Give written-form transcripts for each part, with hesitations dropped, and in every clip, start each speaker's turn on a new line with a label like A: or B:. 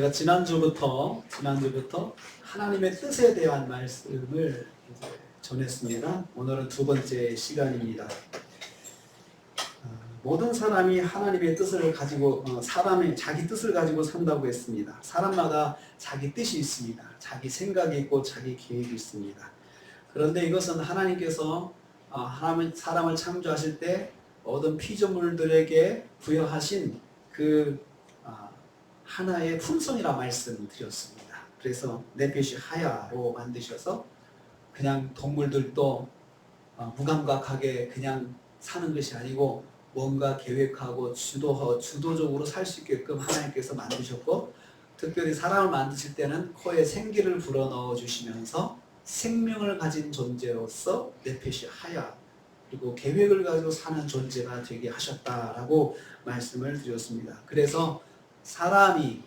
A: 제가 지난주부터 하나님의 뜻에 대한 말씀을 이제 전했습니다. 오늘은 두 번째 시간입니다. 모든 사람이 하나님의 뜻을 가지고 사람이 자기 뜻을 가지고 산다고 했습니다. 사람마다 자기 뜻이 있습니다. 자기 생각이 있고 자기 계획이 있습니다. 그런데 이것은 하나님께서 사람을 창조하실 때 모든 피조물들에게 부여하신 그 하나의 품성이라 말씀드렸습니다. 그래서 네페시 하야로 만드셔서 그냥 동물들도 무감각하게 그냥 사는 것이 아니고 뭔가 계획하고 주도적으로 살 수 있게끔 하나님께서 만드셨고, 특별히 사람을 만드실 때는 코에 생기를 불어넣어 주시면서 생명을 가진 존재로서 네페시 하야, 그리고 계획을 가지고 사는 존재가 되게 하셨다라고 말씀을 드렸습니다. 그래서 사람이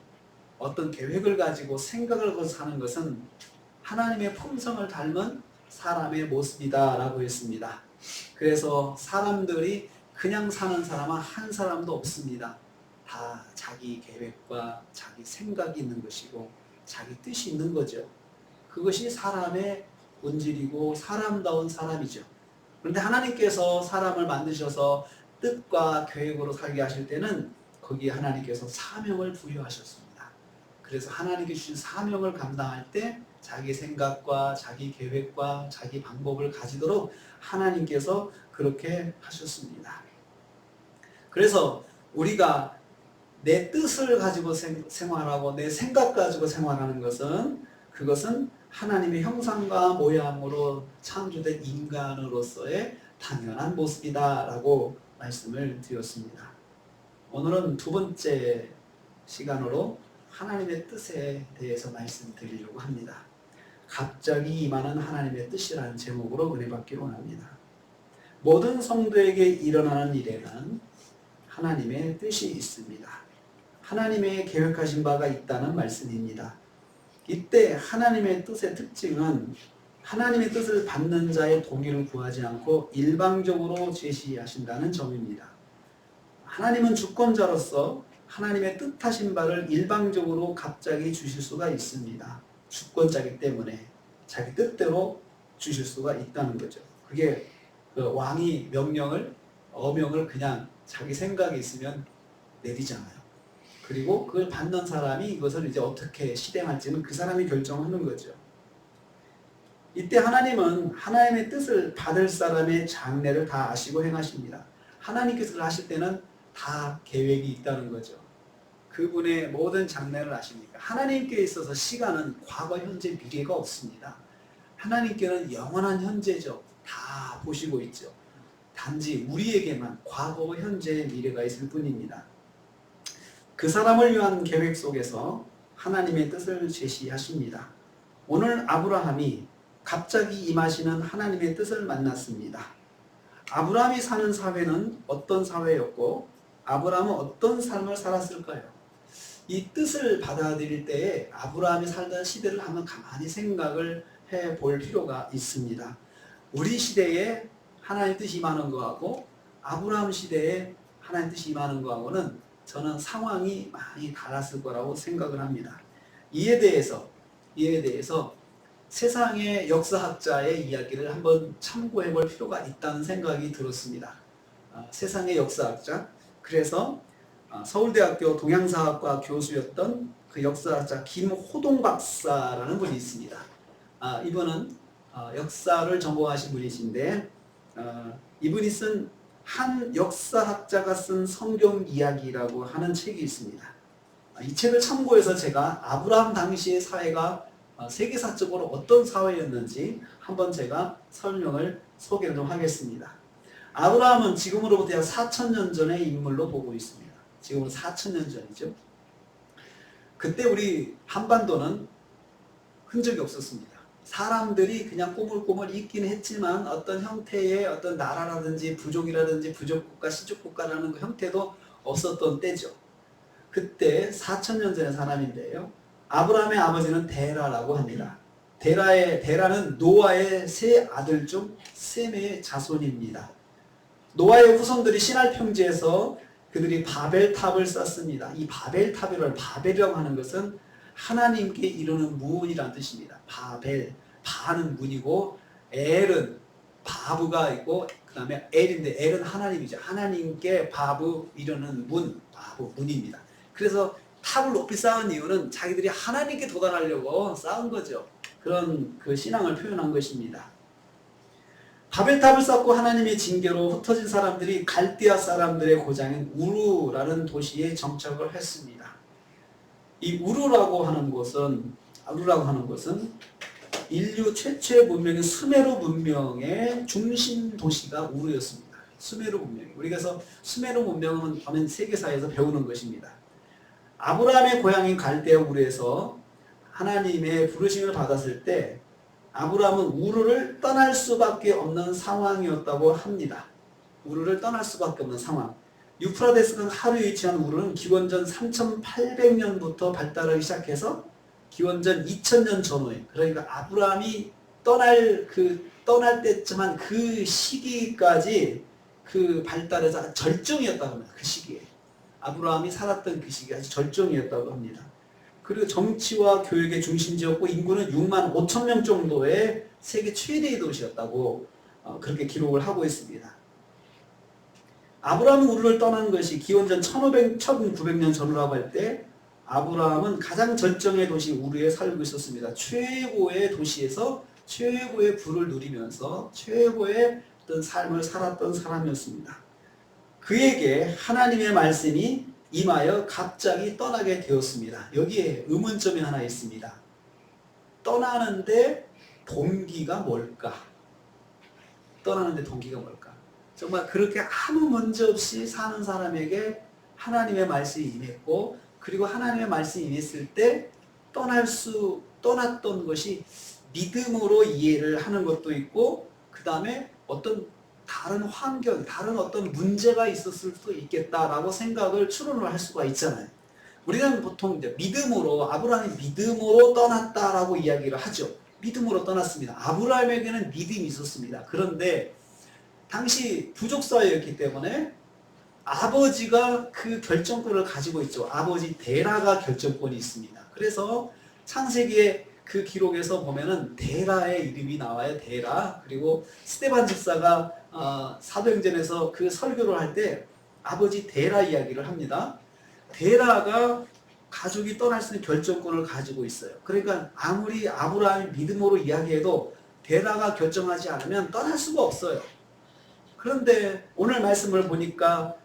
A: 어떤 계획을 가지고 생각을 가지고 사는 것은 하나님의 품성을 닮은 사람의 모습이다 라고 했습니다. 그래서 사람들이 그냥 사는 사람은 한 사람도 없습니다. 다 자기 계획과 자기 생각이 있는 것이고 자기 뜻이 있는 거죠. 그것이 사람의 본질이고 사람다운 사람이죠. 그런데 하나님께서 사람을 만드셔서 뜻과 계획으로 살게 하실 때는 거기에 하나님께서 사명을 부여하셨습니다. 그래서 하나님께 주신 사명을 감당할 때 자기 생각과 자기 계획과 자기 방법을 가지도록 하나님께서 그렇게 하셨습니다. 그래서 우리가 내 뜻을 가지고 생활하고 내 생각 가지고 생활하는 것은 그것은 하나님의 형상과 모양으로 창조된 인간으로서의 당연한 모습이다 라고 말씀을 드렸습니다. 오늘은 두 번째 시간으로 하나님의 뜻에 대해서 말씀드리려고 합니다. 갑자기 임하는 하나님의 뜻이라는 제목으로 은혜 받기로 합니다. 모든 성도에게 일어나는 일에는 하나님의 뜻이 있습니다. 하나님의 계획하신 바가 있다는 말씀입니다. 이때 하나님의 뜻의 특징은 하나님의 뜻을 받는 자의 동의를 구하지 않고 일방적으로 제시하신다는 점입니다. 하나님은 주권자로서 하나님의 뜻하신 바를 일방적으로 갑자기 주실 수가 있습니다. 주권자이기 때문에 자기 뜻대로 주실 수가 있다는 거죠. 그게 왕이 어명을 그냥 자기 생각이 있으면 내리잖아요. 그리고 그걸 받는 사람이 이것을 이제 어떻게 실행할지는 그 사람이 결정하는 거죠. 이때 하나님은 하나님의 뜻을 받을 사람의 장래를 다 아시고 행하십니다. 하나님께서 하실 때는 다 계획이 있다는 거죠. 그분의 모든 장래를 아십니까? 하나님께 있어서 시간은 과거, 현재, 미래가 없습니다. 하나님께는 영원한 현재죠. 다 보시고 있죠. 단지 우리에게만 과거, 현재, 미래가 있을 뿐입니다. 그 사람을 위한 계획 속에서 하나님의 뜻을 제시하십니다. 오늘 아브라함이 갑자기 임하시는 하나님의 뜻을 만났습니다. 아브라함이 사는 사회는 어떤 사회였고 아브라함은 어떤 삶을 살았을까요? 이 뜻을 받아들일 때에 아브라함이 살던 시대를 한번 가만히 생각을 해볼 필요가 있습니다. 우리 시대에 하나님의 뜻이 임하는 거하고 아브라함 시대에 하나님의 뜻이 임하는 거하고는 저는 상황이 많이 달랐을 거라고 생각을 합니다. 이에 대해서 세상의 역사학자의 이야기를 한번 참고해 볼 필요가 있다는 생각이 들었습니다. 세상의 역사학자, 그래서 서울대학교 동양사학과 교수였던 그 역사학자 김호동 박사라는 분이 있습니다. 이분은 역사를 전공하신 분이신데 이분이 쓴 한 역사학자가 쓴 성경 이야기라고 하는 책이 있습니다. 이 책을 참고해서 제가 아브라함 당시의 사회가 세계사적으로 어떤 사회였는지 한번 제가 소개를 좀 하겠습니다. 아브라함은 지금으로부터 약 4,000년 전의 인물로 보고 있습니다. 지금은 4,000년 전이죠. 그때 우리 한반도는 흔적이 없었습니다. 사람들이 그냥 꼬물꼬물 있긴 했지만 어떤 형태의 어떤 나라라든지 부족이라든지 부족국가, 시족국가라는 그 형태도 없었던 때죠. 그때 4,000년 전의 사람인데요. 아브라함의 아버지는 데라라고 합니다. 데라는 노아의 세 아들 중 셈의 자손입니다. 노아의 후손들이 시날 평지에서 그들이 바벨탑을 쌓습니다. 이 바벨탑이라는 바벨이라고 하는 것은 하나님께 이르는 문이라는 뜻입니다. 바벨, 바는 문이고 엘은 바브가 있고 그 다음에 엘인데 엘은 하나님이죠. 하나님께 바브 이르는 문, 바브 문입니다. 그래서 탑을 높이 쌓은 이유는 자기들이 하나님께 도달하려고 쌓은 거죠. 그런 그 신앙을 표현한 것입니다. 바벨탑을 쌓고 하나님의 징계로 흩어진 사람들이 갈대아 사람들의 고장인 우루라는 도시에 정착을 했습니다. 이 우루라고 하는 곳은 인류 최초의 문명인 수메르 문명의 중심 도시가 우루였습니다. 수메르 문명. 우리가 그래서 수메르 문명은 하면 세계사에서 배우는 것입니다. 아브라함의 고향인 갈대아 우루에서 하나님의 부르심을 받았을 때 아브라함은 우르를 떠날 수밖에 없는 상황이었다고 합니다. 우르를 떠날 수밖에 없는 상황. 유프라데스강 하류에 위치한 우르는 기원전 3800년부터 발달하기 시작해서 기원전 2000년 전후에, 그러니까 아브라함이 떠날 때쯤 한 그 시기까지 그 발달해서 절정이었다고 합니다. 그 시기에. 아브라함이 살았던 그 시기가 아주 절정이었다고 합니다. 그리고 정치와 교육의 중심지였고 인구는 6만 5천 명 정도의 세계 최대의 도시였다고 그렇게 기록을 하고 있습니다. 아브라함은 우르를 떠난 것이 기원전 1900년 전후라고 할 때 아브라함은 가장 절정의 도시 우르에 살고 있었습니다. 최고의 도시에서 최고의 부를 누리면서 최고의 어떤 삶을 살았던 사람이었습니다. 그에게 하나님의 말씀이 임하여 갑자기 떠나게 되었습니다. 여기에 의문점이 하나 있습니다. 떠나는데 동기가 뭘까? 떠나는데 동기가 뭘까? 정말 그렇게 아무 문제 없이 사는 사람에게 하나님의 말씀이 임했고, 그리고 하나님의 말씀이 임했을 때 떠났던 것이 믿음으로 이해를 하는 것도 있고, 그 다음에 어떤 다른 환경, 다른 어떤 문제가 있었을 수도 있겠다라고 생각을 추론을 할 수가 있잖아요. 우리는 보통 이제 믿음으로, 아브라함이 믿음으로 떠났다라고 이야기를 하죠. 믿음으로 떠났습니다. 아브라함에게는 믿음이 있었습니다. 그런데 당시 부족사회였기 때문에 아버지가 그 결정권을 가지고 있죠. 아버지 데라가 결정권이 있습니다. 그래서 창세기에 그 기록에서 보면은 데라의 이름이 나와요. 데라. 그리고 스데반 집사가 사도행전에서 그 설교를 할 때 아버지 데라 이야기를 합니다. 데라가 가족이 떠날 수 있는 결정권을 가지고 있어요. 그러니까 아무리 아브라함이 믿음으로 이야기해도 데라가 결정하지 않으면 떠날 수가 없어요. 그런데 오늘 말씀을 보니까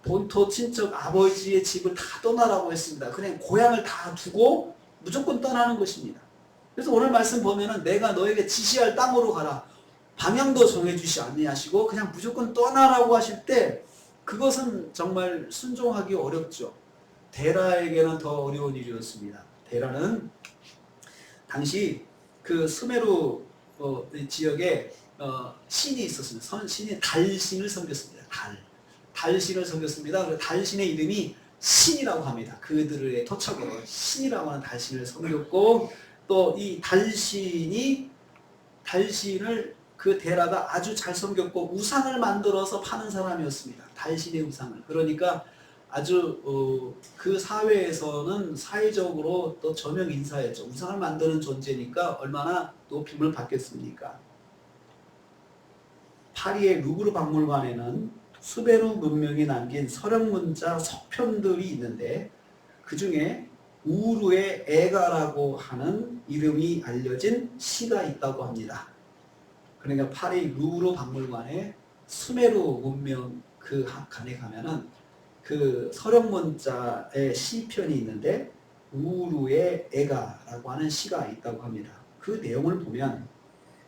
A: 본토 친척 아버지의 집을 다 떠나라고 했습니다. 그냥 고향을 다 두고 무조건 떠나는 것입니다. 그래서 오늘 말씀 보면은 내가 너에게 지시할 땅으로 가라. 방향도 정해주시 아니하시고 그냥 무조건 떠나라고 하실 때 그것은 정말 순종하기 어렵죠. 데라에게는 더 어려운 일이었습니다. 데라는 당시 그 수메르 지역에 신이 있었습니다. 신이 달신을 섬겼습니다. 달신을 섬겼습니다. 그래서 달신의 이름이 신이라고 합니다. 그들의 토착으로 신이라고 하는 달신을 섬겼고, 또 이 달신을 그 데라가 아주 잘 섬겼고 우상을 만들어서 파는 사람이었습니다. 달신의 우상을. 그러니까 아주 그 사회에서는 사회적으로 또 저명 인사였죠. 우상을 만드는 존재니까 얼마나 높임을 받겠습니까? 파리의 루브르 박물관에는 수메르 문명이 남긴 서령문자 석편들이 있는데 그 중에 우르의 에가라고 하는 이름이 알려진 시가 있다고 합니다. 그러니까 파리 루브르 박물관에 수메르 문명 그 간에 가면은 그 서령문자의 시편이 있는데 우르의 에가라고 하는 시가 있다고 합니다. 그 내용을 보면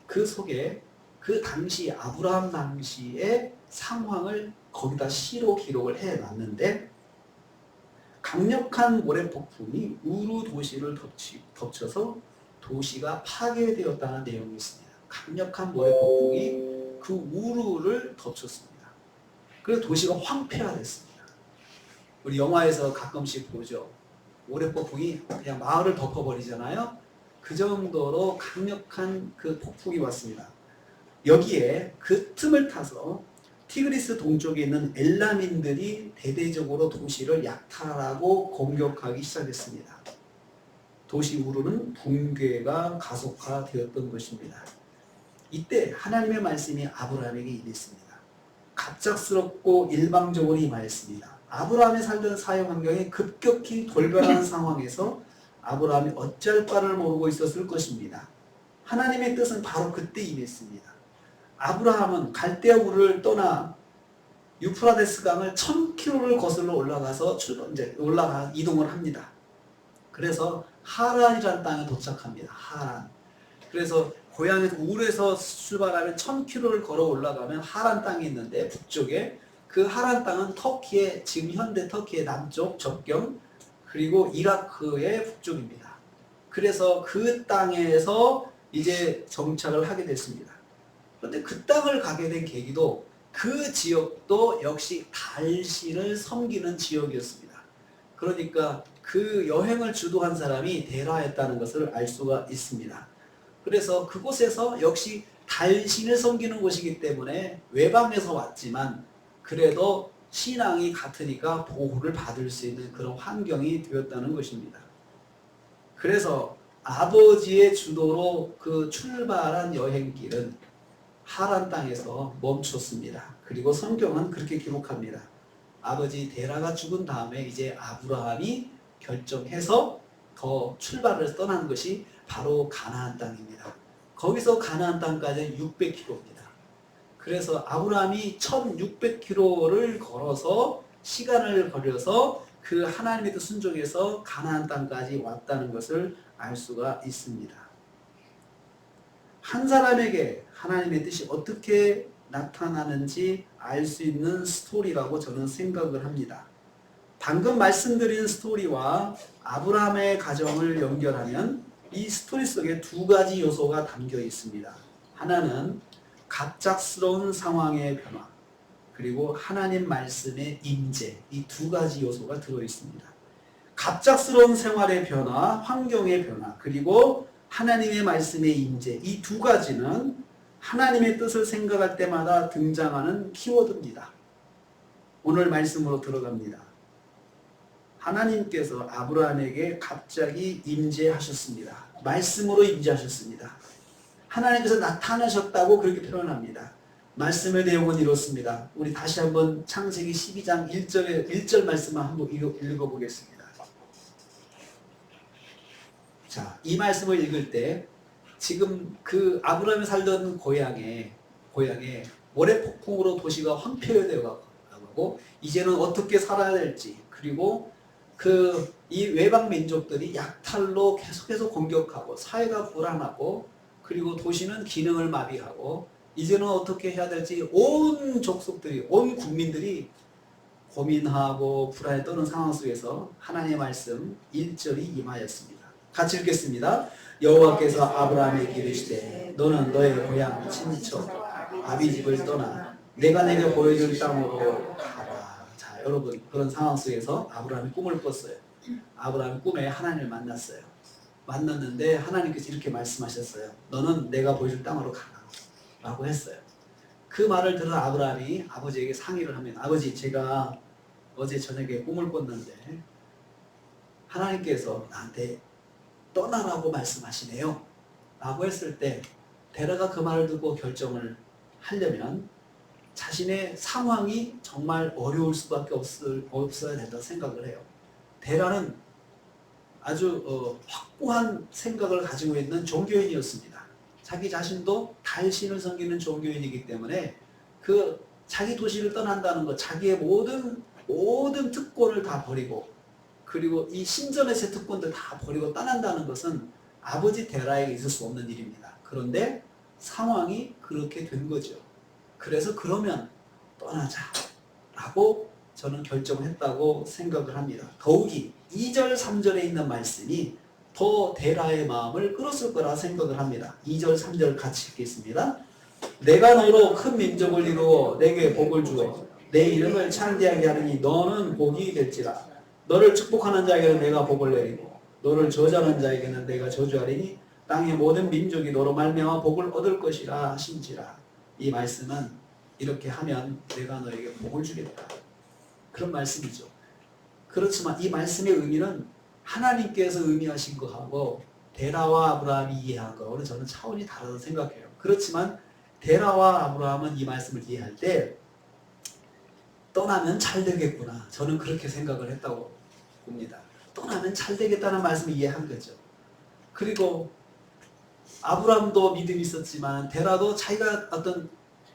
A: 그 속에 그 당시 아브라함 당시의 상황을 거기다 시로 기록을 해놨는데 강력한 모래폭풍이 우루 도시를 덮쳐서 도시가 파괴되었다는 내용이 있습니다. 강력한 모래폭풍이 그 우루를 덮쳤습니다. 그래서 도시가 황폐화됐습니다. 우리 영화에서 가끔씩 보죠. 모래폭풍이 그냥 마을을 덮어버리잖아요. 그 정도로 강력한 그 폭풍이 왔습니다. 여기에 그 틈을 타서 티그리스 동쪽에 있는 엘라민들이 대대적으로 도시를 약탈하고 공격하기 시작했습니다. 도시 우르는 붕괴가 가속화되었던 것입니다. 이때 하나님의 말씀이 아브라함에게 임했습니다. 갑작스럽고 일방적으로 임하였습니다. 아브라함이 살던 사회 환경이 급격히 돌변한 상황에서 아브라함이 어찌할 바를 모르고 있었을 것입니다. 하나님의 뜻은 바로 그때 임했습니다. 아브라함은 갈대아 우르를 떠나 유프라데스 강을 1000km를 거슬러 올라가서 이동을 합니다. 그래서 하란이라는 땅에 도착합니다. 하란. 그래서 고향에서 우르에서 출발하면 1000km를 걸어 올라가면 하란 땅이 있는데 북쪽에 그 하란 땅은 터키의 지금 현대 터키의 남쪽 접경 그리고 이라크의 북쪽입니다. 그래서 그 땅에서 이제 정착을 하게 됐습니다. 그런데 그 땅을 가게 된 계기도 그 지역도 역시 달신을 섬기는 지역이었습니다. 그러니까 그 여행을 주도한 사람이 데라였다는 것을 알 수가 있습니다. 그래서 그곳에서 역시 달신을 섬기는 곳이기 때문에 외방에서 왔지만 그래도 신앙이 같으니까 보호를 받을 수 있는 그런 환경이 되었다는 것입니다. 그래서 아버지의 주도로 그 출발한 여행길은 하란 땅에서 멈췄습니다. 그리고 성경은 그렇게 기록합니다. 아버지 데라가 죽은 다음에 이제 아브라함이 결정해서 더 출발을 떠난 것이 바로 가나안 땅입니다. 거기서 가나안 땅까지는 600km입니다. 그래서 아브라함이 1600km를 걸어서 시간을 걸려서 그 하나님의 뜻 순종해서 가나안 땅까지 왔다는 것을 알 수가 있습니다. 한 사람에게 하나님의 뜻이 어떻게 나타나는지 알 수 있는 스토리라고 저는 생각을 합니다. 방금 말씀드린 스토리와 아브라함의 가정을 연결하면 이 스토리 속에 두 가지 요소가 담겨 있습니다. 하나는 갑작스러운 상황의 변화, 그리고 하나님 말씀의 임재, 이 두 가지 요소가 들어 있습니다. 갑작스러운 생활의 변화, 환경의 변화, 그리고 하나님의 말씀의 임재, 이 두 가지는 하나님의 뜻을 생각할 때마다 등장하는 키워드입니다. 오늘 말씀으로 들어갑니다. 하나님께서 아브라함에게 갑자기 임재하셨습니다. 말씀으로 임재하셨습니다. 하나님께서 나타나셨다고 그렇게 표현합니다. 말씀의 내용은 이렇습니다. 우리 다시 한번 창세기 12장 1절 말씀만 한번 읽어보겠습니다. 자, 이 말씀을 읽을 때 지금 그 아브라함이 살던 고향에 모래폭풍으로 도시가 황폐되어 가고 이제는 어떻게 살아야 될지, 그리고 이 외방 민족들이 약탈로 계속해서 공격하고 사회가 불안하고 그리고 도시는 기능을 마비하고 이제는 어떻게 해야 될지 온 족속들이, 온 국민들이 고민하고 불안에 떠는 상황 속에서 하나님의 말씀 1절이 임하였습니다. 같이 읽겠습니다. 여호와께서 아브라함에게 이르시되 너는 너의 고향 친척 아비 집을 떠나 내가 내게 보여줄 땅으로 가라. 자, 여러분, 그런 상황 속에서 아브라함이 꿈을 꿨어요. 아브라함이 꿈에 하나님을 만났어요. 만났는데 하나님께서 이렇게 말씀하셨어요. 너는 내가 보여줄 땅으로 가라 라고 했어요. 그 말을 들은 아브라함이 아버지에게 상의를 하면, 아버지, 제가 어제 저녁에 꿈을 꿨는데 하나님께서 나한테 떠나라고 말씀하시네요 라고 했을 때 데라가 그 말을 듣고 결정을 하려면 자신의 상황이 정말 어려울 수밖에 없어야 된다고 생각을 해요. 데라는 아주 확고한 생각을 가지고 있는 종교인이었습니다. 자기 자신도 달신을 섬기는 종교인이기 때문에 그 자기 도시를 떠난다는 것, 자기의 모든 특권을 다 버리고 그리고 이 신전에서의 특권들 다 버리고 떠난다는 것은 아버지 데라에게 있을 수 없는 일입니다. 그런데 상황이 그렇게 된 거죠. 그래서 그러면 떠나자 라고 저는 결정했다고 생각을 합니다. 더욱이 2절 3절에 있는 말씀이 더 데라의 마음을 끌었을 거라 생각을 합니다. 2절 3절 같이 읽겠습니다. 내가 너로 큰 민족을 이루어 내게 복을 주어 내 이름을 창대하게 하느니 너는 복이 될지라. 너를 축복하는 자에게는 내가 복을 내리고 너를 저주하는 자에게는 내가 저주하리니 땅의 모든 민족이 너로 말미암아 복을 얻을 것이라 하신지라. 이 말씀은 이렇게 하면 내가 너에게 복을 주겠다. 그런 말씀이죠. 그렇지만 이 말씀의 의미는 하나님께서 의미하신 거하고 데라와 아브라함이 이해한 거하고는 저는 차원이 다르다고 생각해요. 그렇지만 데라와 아브라함은 이 말씀을 이해할 때 떠나면 잘 되겠구나. 저는 그렇게 생각을 했다고 봅니다. 떠나면 잘 되겠다는 말씀을 이해한 거죠. 그리고 아브라함도 믿음이 있었지만 데라도 자기가 어떤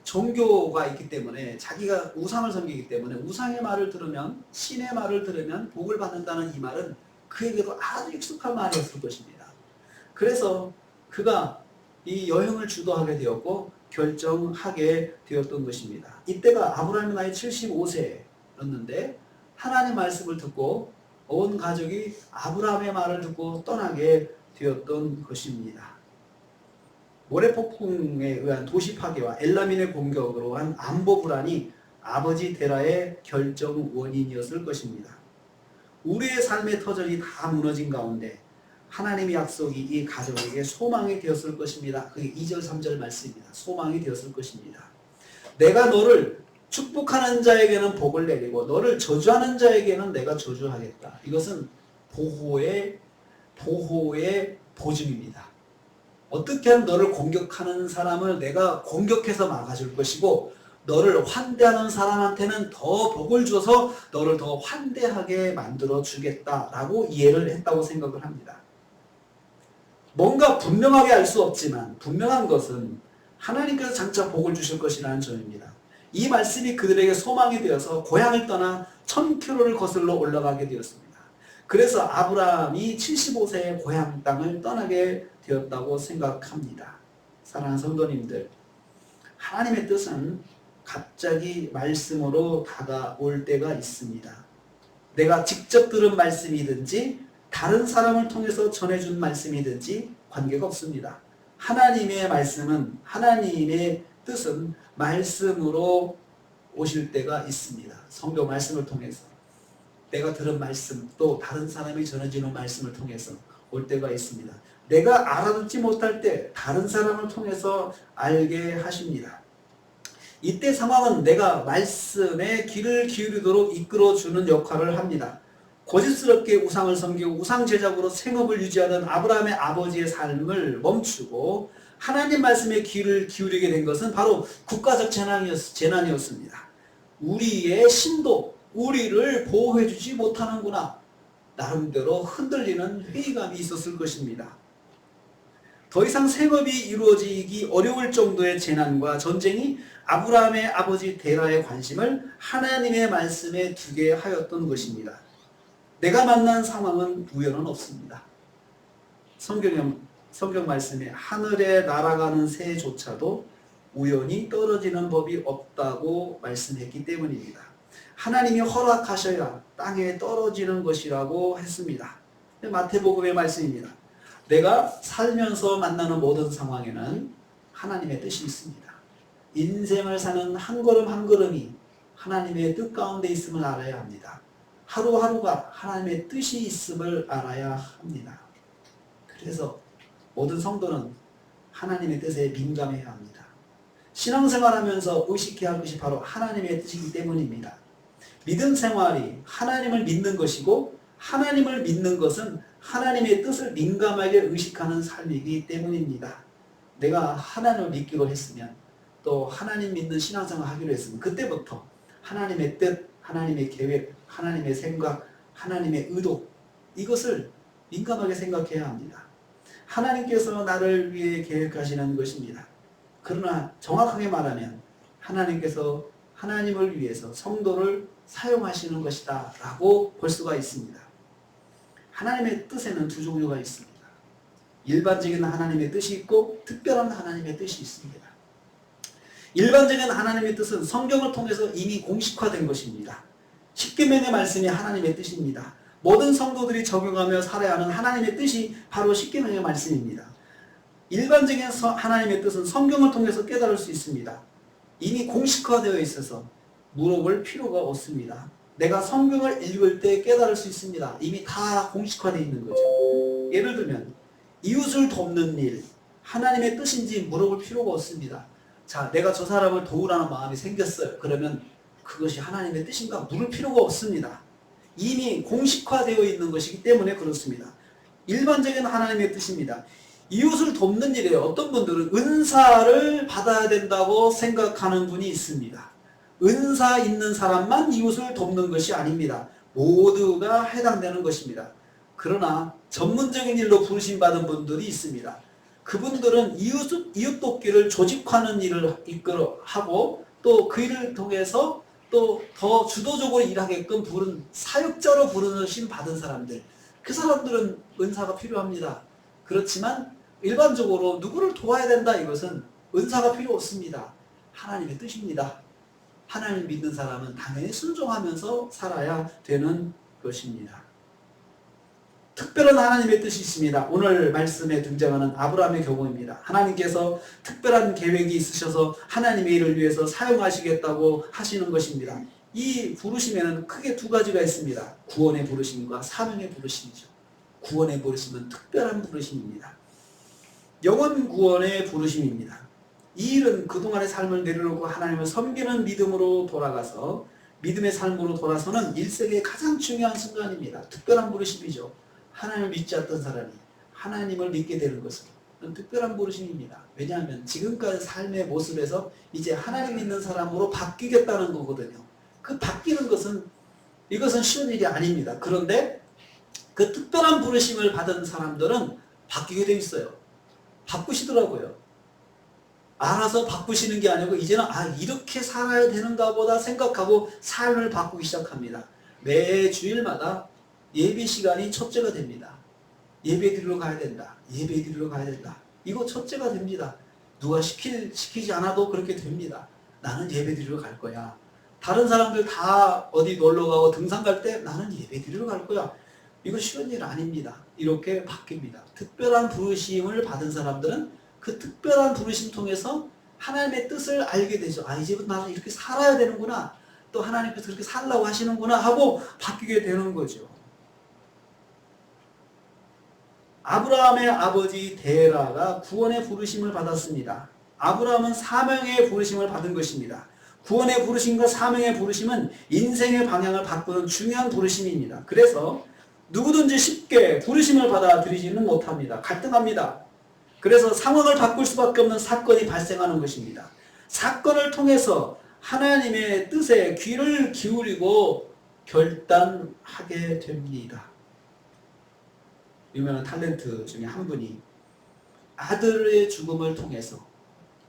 A: 종교가 있기 때문에 자기가 우상을 섬기기 때문에 우상의 말을 들으면 신의 말을 들으면 복을 받는다는 이 말은 그에게도 아주 익숙한 말이었을 것입니다. 그래서 그가 이 여행을 주도하게 되었고 결정하게 되었던 것입니다. 이때가 아브라함의 나이 75세였는데 하나님의 말씀을 듣고 온 가족이 아브라함의 말을 듣고 떠나게 되었던 것입니다. 모래폭풍에 의한 도시 파괴와 엘라민의 공격으로 한 안보 불안이 아버지 데라의 결정 원인이었을 것입니다. 우리의 삶의 터전이 다 무너진 가운데 하나님의 약속이 이 가족에게 소망이 되었을 것입니다. 그게 2절 3절 말씀입니다. 소망이 되었을 것입니다. 내가 너를 축복하는 자에게는 복을 내리고 너를 저주하는 자에게는 내가 저주하겠다. 이것은 보호의 보증입니다. 어떻게 하면 너를 공격하는 사람을 내가 공격해서 막아줄 것이고 너를 환대하는 사람한테는 더 복을 줘서 너를 더 환대하게 만들어 주겠다라고 이해를 했다고 생각을 합니다. 뭔가 분명하게 알 수 없지만 분명한 것은 하나님께서 장차 복을 주실 것이라는 점입니다. 이 말씀이 그들에게 소망이 되어서 고향을 떠나 1000km를 거슬러 올라가게 되었습니다. 그래서 아브라함이 75세의 고향 땅을 떠나게 되었다고 생각합니다. 사랑하는 성도님들, 하나님의 뜻은 갑자기 말씀으로 다가올 때가 있습니다. 내가 직접 들은 말씀이든지 다른 사람을 통해서 전해준 말씀이든지 관계가 없습니다. 하나님의 말씀은, 하나님의 뜻은 말씀으로 오실 때가 있습니다. 성경 말씀을 통해서 내가 들은 말씀, 또 다른 사람이 전해주는 말씀을 통해서 올 때가 있습니다. 내가 알아듣지 못할 때 다른 사람을 통해서 알게 하십니다. 이때 상황은 내가 말씀에 귀를 기울이도록 이끌어주는 역할을 합니다. 고집스럽게 우상을 섬기고 우상 제작으로 생업을 유지하던 아브라함의 아버지의 삶을 멈추고 하나님 말씀에 귀를 기울이게 된 것은 바로 국가적 재난이었습니다. 우리의 신도, 우리를 보호해주지 못하는구나. 나름대로 흔들리는 회의감이 있었을 것입니다. 더 이상 생업이 이루어지기 어려울 정도의 재난과 전쟁이 아브라함의 아버지 데라의 관심을 하나님의 말씀에 두게 하였던 것입니다. 내가 만난 상황은 우연은 없습니다. 성경 말씀에 하늘에 날아가는 새조차도 우연히 떨어지는 법이 없다고 말씀했기 때문입니다. 하나님이 허락하셔야 땅에 떨어지는 것이라고 했습니다. 마태복음의 말씀입니다. 내가 살면서 만나는 모든 상황에는 하나님의 뜻이 있습니다. 인생을 사는 한 걸음 한 걸음이 하나님의 뜻 가운데 있음을 알아야 합니다. 하루하루가 하나님의 뜻이 있음을 알아야 합니다. 그래서 모든 성도는 하나님의 뜻에 민감해야 합니다. 신앙생활하면서 의식해야 할 것이 바로 하나님의 뜻이기 때문입니다. 믿음 생활이 하나님을 믿는 것이고 하나님을 믿는 것은 하나님의 뜻을 민감하게 의식하는 삶이기 때문입니다. 내가 하나님을 믿기로 했으면 또 하나님 믿는 신앙생활을 하기로 했으면 그때부터 하나님의 뜻, 하나님의 계획, 하나님의 생각, 하나님의 의도 이것을 민감하게 생각해야 합니다. 하나님께서 나를 위해 계획하시는 것입니다. 그러나 정확하게 말하면 하나님께서 하나님을 위해서 성도를 사용하시는 것이다 라고 볼 수가 있습니다. 하나님의 뜻에는 두 종류가 있습니다. 일반적인 하나님의 뜻이 있고 특별한 하나님의 뜻이 있습니다. 일반적인 하나님의 뜻은 성경을 통해서 이미 공식화된 것입니다. 십계명의 말씀이 하나님의 뜻입니다. 모든 성도들이 적용하며 살아야 하는 하나님의 뜻이 바로 십계명의 말씀입니다. 일반적인 하나님의 뜻은 성경을 통해서 깨달을 수 있습니다. 이미 공식화되어 있어서 물어볼 필요가 없습니다. 내가 성경을 읽을 때 깨달을 수 있습니다. 이미 다 공식화되어 있는 거죠. 예를 들면 이웃을 돕는 일, 하나님의 뜻인지 물어볼 필요가 없습니다. 자, 내가 저 사람을 도우라는 마음이 생겼어요. 그러면 그것이 하나님의 뜻인가? 물을 필요가 없습니다. 이미 공식화되어 있는 것이기 때문에 그렇습니다. 일반적인 하나님의 뜻입니다. 이웃을 돕는 일에 어떤 분들은 은사를 받아야 된다고 생각하는 분이 있습니다. 은사 있는 사람만 이웃을 돕는 것이 아닙니다. 모두가 해당되는 것입니다. 그러나 전문적인 일로 부르심받은 분들이 있습니다. 그분들은 이웃 돕기를 조직화하는 일을 하고 또 그 일을 통해서 또 더 주도적으로 일하게끔 사역자로 부르심 받은 사람들, 그 사람들은 은사가 필요합니다. 그렇지만 일반적으로 누구를 도와야 된다, 이것은 은사가 필요 없습니다. 하나님의 뜻입니다. 하나님 믿는 사람은 당연히 순종하면서 살아야 되는 것입니다. 특별한 하나님의 뜻이 있습니다. 오늘 말씀에 등장하는 아브라함의 경우입니다. 하나님께서 특별한 계획이 있으셔서 하나님의 일을 위해서 사용하시겠다고 하시는 것입니다. 이 부르심에는 크게 두 가지가 있습니다. 구원의 부르심과 사명의 부르심이죠. 구원의 부르심은 특별한 부르심입니다. 영원 구원의 부르심입니다. 이 일은 그동안의 삶을 내려놓고 하나님을 섬기는 믿음으로 돌아가서 믿음의 삶으로 돌아서는 1세기의 가장 중요한 순간입니다. 특별한 부르심이죠. 하나님을 믿지 않던 사람이 하나님을 믿게 되는 것은 특별한 부르심입니다. 왜냐하면 지금까지 삶의 모습에서 이제 하나님 믿는 사람으로 바뀌겠다는 거거든요. 그 바뀌는 것은 이것은 쉬운 일이 아닙니다. 그런데 그 특별한 부르심을 받은 사람들은 바뀌게 돼 있어요. 바꾸시더라고요. 알아서 바꾸시는 게 아니고 이제는 이렇게 살아야 되는가 보다 생각하고 삶을 바꾸기 시작합니다. 매 주일마다 예배 시간이 첫째가 됩니다. 예배 드리러 가야 된다. 예배 드리러 가야 된다. 이거 첫째가 됩니다. 누가 시키지 않아도 그렇게 됩니다. 나는 예배 드리러 갈 거야. 다른 사람들 다 어디 놀러 가고 등산 갈 때 나는 예배 드리러 갈 거야. 이거 쉬운 일 아닙니다. 이렇게 바뀝니다. 특별한 부르심을 받은 사람들은 그 특별한 부르심 통해서 하나님의 뜻을 알게 되죠. 이제부터 나는 이렇게 살아야 되는구나. 또 하나님께서 그렇게 살라고 하시는구나 하고 바뀌게 되는 거죠. 아브라함의 아버지 데라가 구원의 부르심을 받았습니다. 아브라함은 사명의 부르심을 받은 것입니다. 구원의 부르심과 사명의 부르심은 인생의 방향을 바꾸는 중요한 부르심입니다. 그래서 누구든지 쉽게 부르심을 받아들이지는 못합니다. 갈등합니다. 그래서 상황을 바꿀 수밖에 없는 사건이 발생하는 것입니다. 사건을 통해서 하나님의 뜻에 귀를 기울이고 결단하게 됩니다. 유명한 탤런트 중에 한 분이 아들의 죽음을 통해서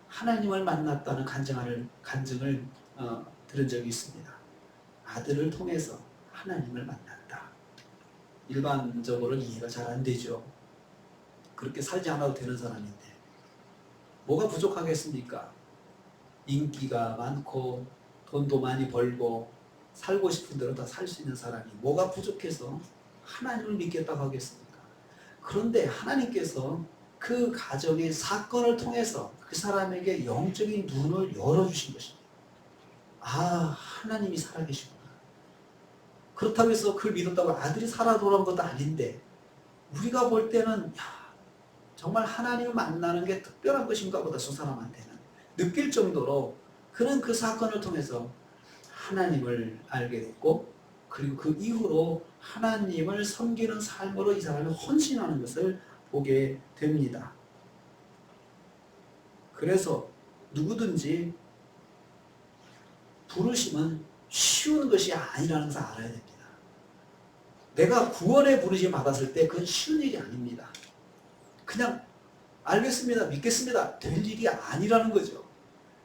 A: 하나님을 만났다는 간증을 들은 적이 있습니다. 아들을 통해서 하나님을 만났다. 일반적으로는 이해가 잘 안 되죠. 그렇게 살지 않아도 되는 사람인데 뭐가 부족하겠습니까? 인기가 많고 돈도 많이 벌고 살고 싶은 대로 다 살 수 있는 사람이 뭐가 부족해서 하나님을 믿겠다고 하겠습니까? 그런데 하나님께서 그 가정의 사건을 통해서 그 사람에게 영적인 눈을 열어주신 것입니다. 하나님이 살아계시구나. 그렇다고 해서 그걸 믿었다고 아들이 살아 돌아온 것도 아닌데 우리가 볼 때는 정말 하나님을 만나는 게 특별한 것인가 보다 저 사람한테는 느낄 정도로 그는 그 사건을 통해서 하나님을 알게 됐고 그리고 그 이후로 하나님을 섬기는 삶으로 이 사람이 헌신하는 것을 보게 됩니다. 그래서 누구든지 부르심은 쉬운 것이 아니라는 것을 알아야 됩니다. 내가 구원의 부르심 받았을 때 그건 쉬운 일이 아닙니다. 그냥 알겠습니다, 믿겠습니다, 될 일이 아니라는 거죠.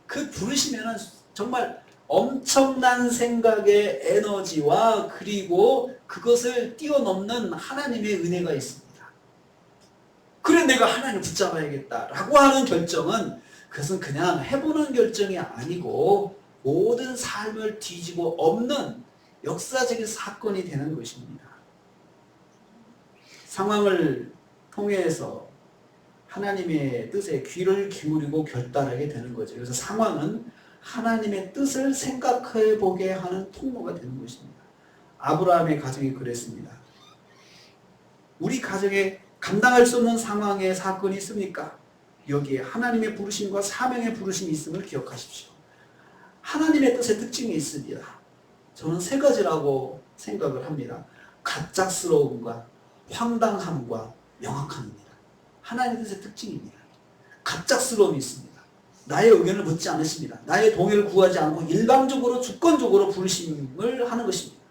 A: 그 부르심에는 정말 엄청난 생각의 에너지와 그리고 그것을 뛰어넘는 하나님의 은혜가 있습니다. 그래 내가 하나님을 붙잡아야겠다라고 하는 결정은 그것은 그냥 해보는 결정이 아니고 모든 삶을 뒤지고 엎는 역사적인 사건이 되는 것입니다. 상황을 통해서 하나님의 뜻에 귀를 기울이고 결단하게 되는 거죠. 그래서 상황은 하나님의 뜻을 생각해 보게 하는 통로가 되는 것입니다. 아브라함의 가정이 그랬습니다. 우리 가정에 감당할 수 없는 상황의 사건이 있습니까? 여기에 하나님의 부르심과 사명의 부르심이 있음을 기억하십시오. 하나님의 뜻의 특징이 있습니다. 저는 세 가지라고 생각을 합니다. 갑작스러움과 황당함과 명확함입니다. 하나님의 뜻의 특징입니다. 갑작스러움이 있습니다. 나의 의견을 묻지 않으십니다. 나의 동의를 구하지 않고 일방적으로 주권적으로 부르심을 하는 것입니다.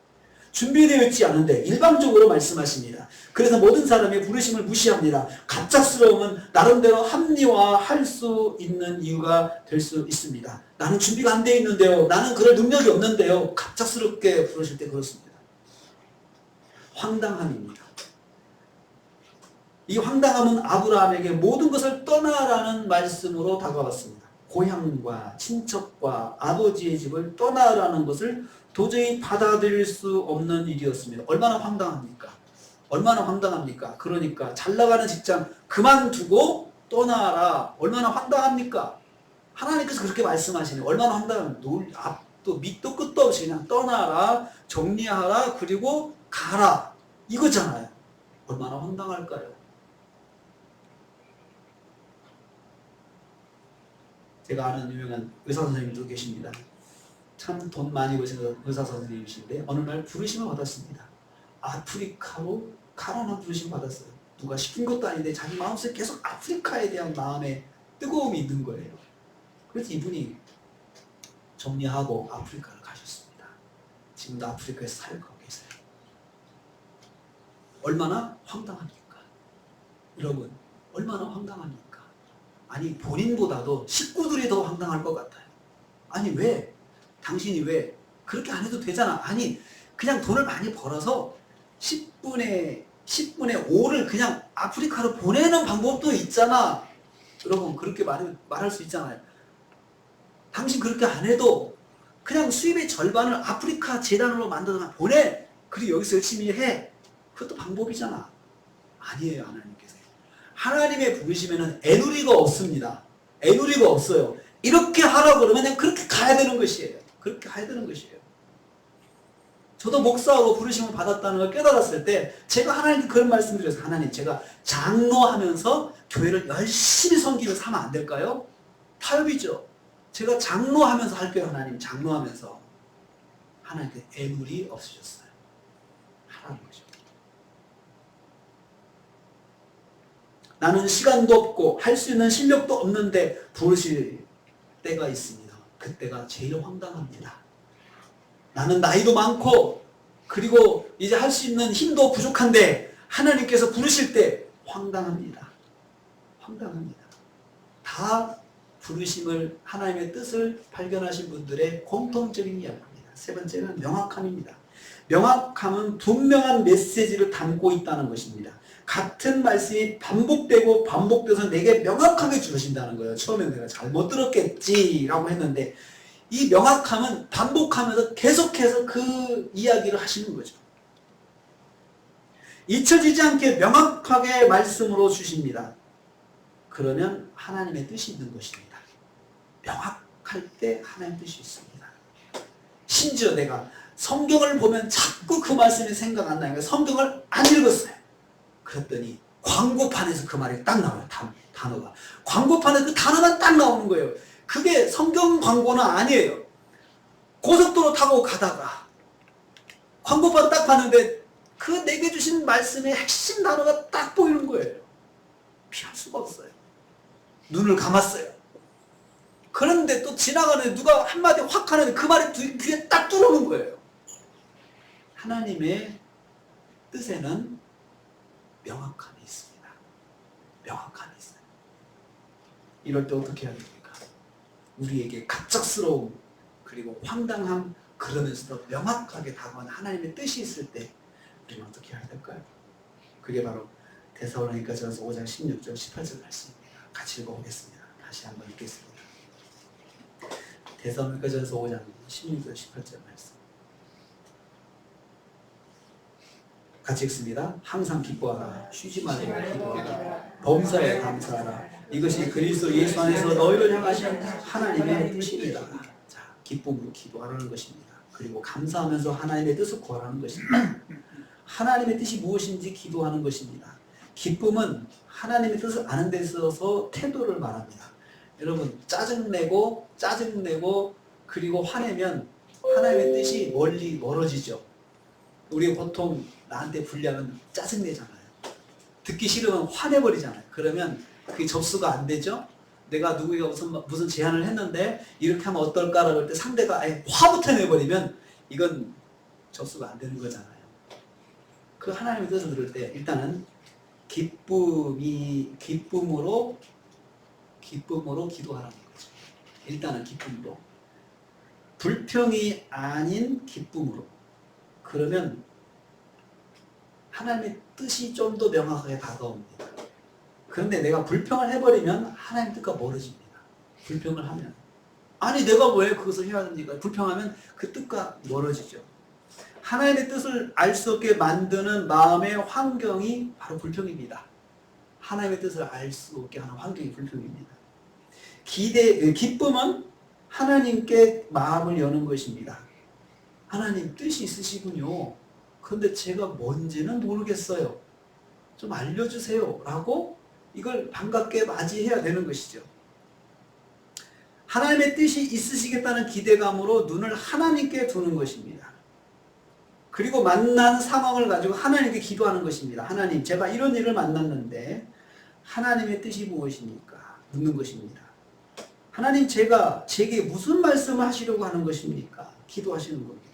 A: 준비되어 있지 않은데 일방적으로 말씀하십니다. 그래서 모든 사람이 부르심을 무시합니다. 갑작스러움은 나름대로 합리화할 수 있는 이유가 될 수 있습니다. 나는 준비가 안 되어 있는데요. 나는 그럴 능력이 없는데요. 갑작스럽게 부르실 때 그렇습니다. 황당함입니다. 이 황당함은 아브라함에게 모든 것을 떠나라는 말씀으로 다가왔습니다. 고향과 친척과 아버지의 집을 떠나라는 것을 도저히 받아들일 수 없는 일이었습니다. 얼마나 황당합니까? 얼마나 황당합니까? 그러니까 잘 나가는 직장 그만두고 떠나라. 얼마나 황당합니까? 하나님께서 그렇게 말씀하시네. 얼마나 황당합니까? 앞도 밑도 끝도 없이 그냥 떠나라, 정리하라, 그리고 가라. 이거잖아요. 얼마나 황당할까요? 제가 아는 유명한 의사 선생님도 계십니다. 참 돈 많이 버시는 의사 선생님이신데 어느 날 부르심을 받았습니다. 아프리카로 가라는 부르심을 받았어요. 누가 시킨 것도 아닌데 자기 마음속에 계속 아프리카에 대한 마음의 뜨거움이 있는 거예요. 그래서 이분이 정리하고 아프리카를 가셨습니다. 지금도 아프리카에서 살고 계세요. 얼마나 황당합니까? 여러분, 얼마나 황당합니까? 아니, 본인보다도 식구들이 더 황당할 것 같아요. 아니, 왜? 당신이 왜? 그렇게 안 해도 되잖아. 아니, 그냥 돈을 많이 벌어서 10분의 5를 그냥 아프리카로 보내는 방법도 있잖아. 여러분, 그렇게 말할 수 있잖아요. 당신 그렇게 안 해도 그냥 수입의 절반을 아프리카 재단으로 만들어서 보내. 그리고 여기서 열심히 해. 그것도 방법이잖아. 아니에요, 하나님께서. 하나님의 부르심에는 애누리가 없습니다. 애누리가 없어요. 이렇게 하라고 그러면 그냥 그렇게 가야 되는 것이에요. 그렇게 가야 되는 것이에요. 저도 목사로 부르심을 받았다는 걸 깨달았을 때 제가 하나님께 그런 말씀 드렸어요. 하나님, 제가 장로하면서 교회를 열심히 섬기는 삶은 안 될까요? 타협이죠. 제가 장로하면서 할게요. 하나님, 장로하면서. 하나님께 애물이 없으셨어요. 하라는 거죠. 나는 시간도 없고 할 수 있는 실력도 없는데 부르실 때가 있습니다. 그때가 제일 황당합니다. 나는 나이도 많고 그리고 이제 할 수 있는 힘도 부족한데 하나님께서 부르실 때 황당합니다. 황당합니다. 다 부르심을, 하나님의 뜻을 발견하신 분들의 공통적인 이야기입니다. 세 번째는 명확함입니다. 명확함은 분명한 메시지를 담고 있다는 것입니다. 같은 말씀이 반복되고 반복돼서 내게 명확하게 주어진다는 거예요. 처음에 내가 잘못 들었겠지라고 했는데 이 명확함은 반복하면서 계속해서 그 이야기를 하시는 거죠. 잊혀지지 않게 명확하게 말씀으로 주십니다. 그러면 하나님의 뜻이 있는 것입니다. 명확할 때 하나님의 뜻이 있습니다. 심지어 내가 성경을 보면 자꾸 그 말씀이 생각 안 나니까 성경을 안 읽었어요. 그랬더니 광고판에서 그 말이 딱 나와요. 단어가. 광고판에 그 단어만 딱 나오는 거예요. 그게 성경 광고는 아니에요. 고속도로 타고 가다가 광고판 딱 봤는데 그 내게 주신 말씀의 핵심 단어가 딱 보이는 거예요. 피할 수가 없어요. 눈을 감았어요. 그런데 또 지나가는데 누가 한마디 확 하는데 그 말이 귀에 딱 들어오는 거예요. 하나님의 뜻에는 명확함이 있습니다. 명확함이 있어요. 이럴 때 어떻게 해야 됩니까? 우리에게 갑작스러움 그리고 황당함, 그러면서도 명확하게 다가오는 하나님의 뜻이 있을 때 우리는 어떻게 해야 될까요? 그게 바로 데살로니가전서 5장 16절 18절 말씀입니다. 같이 읽어보겠습니다. 다시 한번 읽겠습니다. 데살로니가전서 5장 16절 18절 말씀 같이 읽습니다. 항상 기뻐하라. 쉬지 말고 기도하라. 범사에 감사하라. 이것이 그리스도 예수 안에서 너희를 향하신 하나님의 뜻입니다. 자, 기쁨으로 기도하라는 것입니다. 그리고 감사하면서 하나님의 뜻을 구하라는 것입니다. 하나님의 뜻이 무엇인지 기도하는 것입니다. 기쁨은 하나님의 뜻을 아는 데 있어서 태도를 말합니다. 여러분 짜증내고 그리고 화내면 하나님의 뜻이 멀어지죠. 우리 보통 나한테 불리하면 짜증내잖아요. 듣기 싫으면 화내버리잖아요. 그러면 그게 접수가 안 되죠. 내가 누구에게 무슨 제안을 했는데 이렇게 하면 어떨까라고 할 때 상대가 아예 화부터 내버리면 이건 접수가 안 되는 거잖아요. 그 하나님의 뜻을 들을 때 일단은 기쁨으로 기도하라는 거죠. 일단은 기쁨으로. 불평이 아닌 기쁨으로. 그러면 하나님의 뜻이 좀 더 명확하게 다가옵니다. 그런데 내가 불평을 해버리면 하나님 뜻과 멀어집니다. 불평을 하면. 아니 내가 왜 그것을 해야 됩니까? 불평하면 그 뜻과 멀어지죠. 하나님의 뜻을 알 수 없게 만드는 마음의 환경이 바로 불평입니다. 하나님의 뜻을 알 수 없게 하는 환경이 불평입니다. 기쁨은 하나님께 마음을 여는 것입니다. 하나님 뜻이 있으시군요. 그런데 제가 뭔지는 모르겠어요. 좀 알려주세요. 라고 이걸 반갑게 맞이해야 되는 것이죠. 하나님의 뜻이 있으시겠다는 기대감으로 눈을 하나님께 두는 것입니다. 그리고 만난 상황을 가지고 하나님께 기도하는 것입니다. 하나님, 제가 이런 일을 만났는데 하나님의 뜻이 무엇입니까? 묻는 것입니다. 하나님, 제게 무슨 말씀을 하시려고 하는 것입니까? 기도하시는 겁니다.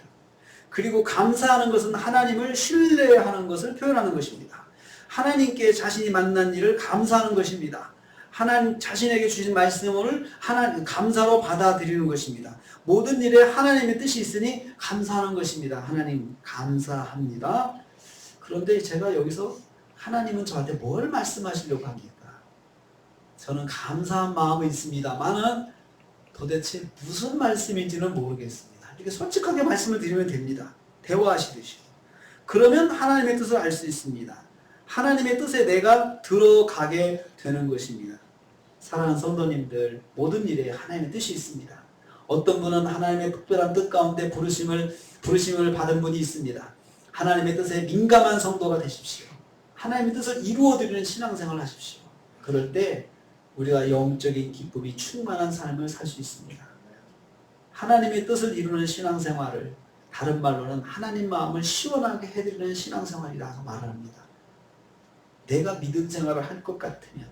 A: 그리고 감사하는 것은 하나님을 신뢰하는 것을 표현하는 것입니다. 하나님께 자신이 만난 일을 감사하는 것입니다. 하나님 자신에게 주신 말씀을 감사로 받아들이는 것입니다. 모든 일에 하나님의 뜻이 있으니 감사하는 것입니다. 하나님 감사합니다. 그런데 제가 여기서 하나님은 저한테 뭘 말씀하시려고 합니까? 저는 감사한 마음이 있습니다만은 도대체 무슨 말씀인지는 모르겠습니다. 이렇게 솔직하게 말씀을 드리면 됩니다. 대화하시듯이. 그러면 하나님의 뜻을 알 수 있습니다. 하나님의 뜻에 내가 들어가게 되는 것입니다. 사랑하는 성도님들, 모든 일에 하나님의 뜻이 있습니다. 어떤 분은 하나님의 특별한 뜻 가운데 부르심을 받은 분이 있습니다. 하나님의 뜻에 민감한 성도가 되십시오. 하나님의 뜻을 이루어드리는 신앙생활을 하십시오. 그럴 때 우리가 영적인 기쁨이 충만한 삶을 살 수 있습니다. 하나님의 뜻을 이루는 신앙생활을 다른 말로는 하나님 마음을 시원하게 해드리는 신앙생활이라고 말합니다. 내가 믿음 생활을 할 것 같으면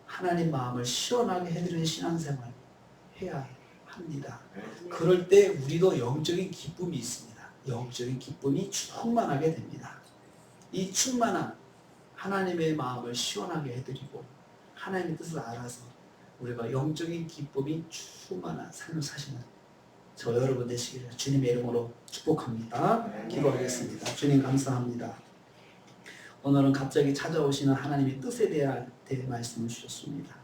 A: 하나님 마음을 시원하게 해드리는 신앙생활 해야 합니다. 그럴 때 우리도 영적인 기쁨이 있습니다. 영적인 기쁨이 충만하게 됩니다. 이 충만함, 하나님의 마음을 시원하게 해드리고 하나님의 뜻을 알아서 우리가 영적인 기쁨이 충만한 삶을 사시는 저 여러분 되시기를 주님의 이름으로 축복합니다. 기도하겠습니다. 주님 감사합니다. 오늘은 갑자기 찾아오시는 하나님의 뜻에 대해 말씀을 주셨습니다.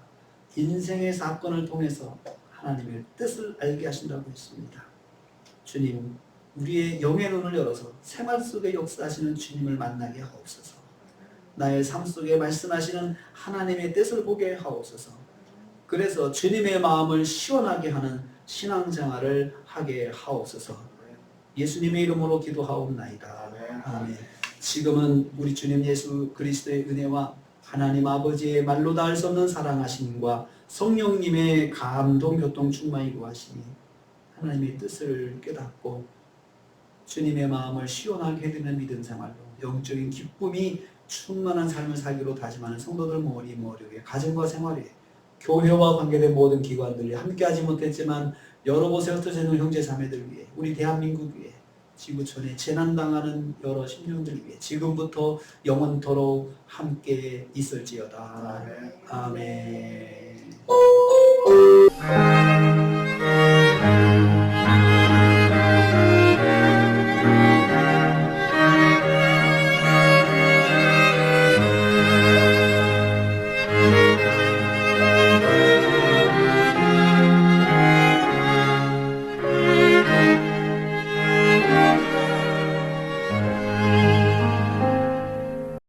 A: 인생의 사건을 통해서 하나님의 뜻을 알게 하신다고 했습니다. 주님, 우리의 영의 눈을 열어서 생활 속에 역사하시는 주님을 만나게 하옵소서. 나의 삶 속에 말씀하시는 하나님의 뜻을 보게 하옵소서. 그래서 주님의 마음을 시원하게 하는 신앙생활을 하게 하옵소서. 예수님의 이름으로 기도하옵나이다. 아멘. 지금은 우리 주님 예수 그리스도의 은혜와 하나님 아버지의 말로 닿을 수 없는 사랑하심과 성령님의 감동 교통 충만히 구하시니 하나님의 뜻을 깨닫고 주님의 마음을 시원하게 해드리는 믿음 생활로 영적인 기쁨이 충만한 삶을 살기로 다짐하는 성도들 모두에게 가정과 생활에 교회와 관계된 모든 기관들이 함께하지 못했지만 여러 곳에 흩어져 있는 형제 자매들 위해 우리 대한민국 위해 지구촌에 재난당하는 여러 심령들 위해 지금부터 영원토록 함께 있을지어다. 아멘. 아멘.